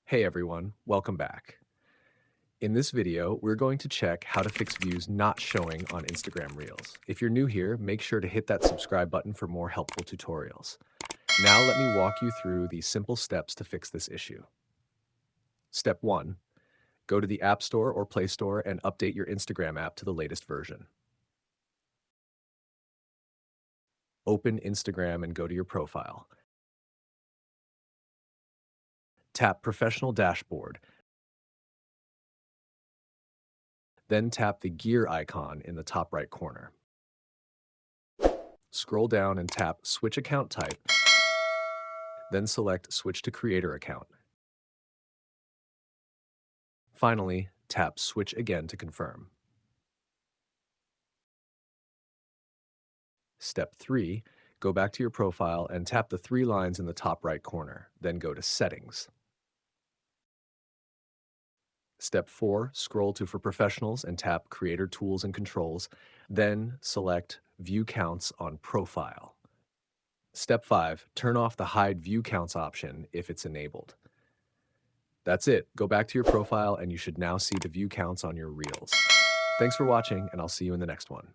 Hey everyone, welcome back. In this video, we're going to check how to fix views not showing on Instagram Reels. If you're new here, make sure to hit that subscribe button for more helpful tutorials. Now let me walk you through the simple steps to fix this issue. Step 1. Go to the App Store or Play Store and update your Instagram app to the latest version. Open Instagram and go to your profile. Tap Professional Dashboard. Then tap the gear icon in the top right corner. Scroll down and tap Switch Account Type. Then select Switch to Creator Account. Finally, tap Switch again to confirm. Step 3. Go back to your profile and tap the three lines in the top right corner. Then go to Settings. Step 4. Scroll to For Professionals and tap Creator Tools and Controls. Then select View Counts on Profile. Step 5. Turn off the Hide View Counts option if it's enabled. That's it. Go back to your profile and you should now see the view counts on your Reels. Thanks for watching, and I'll see you in the next one.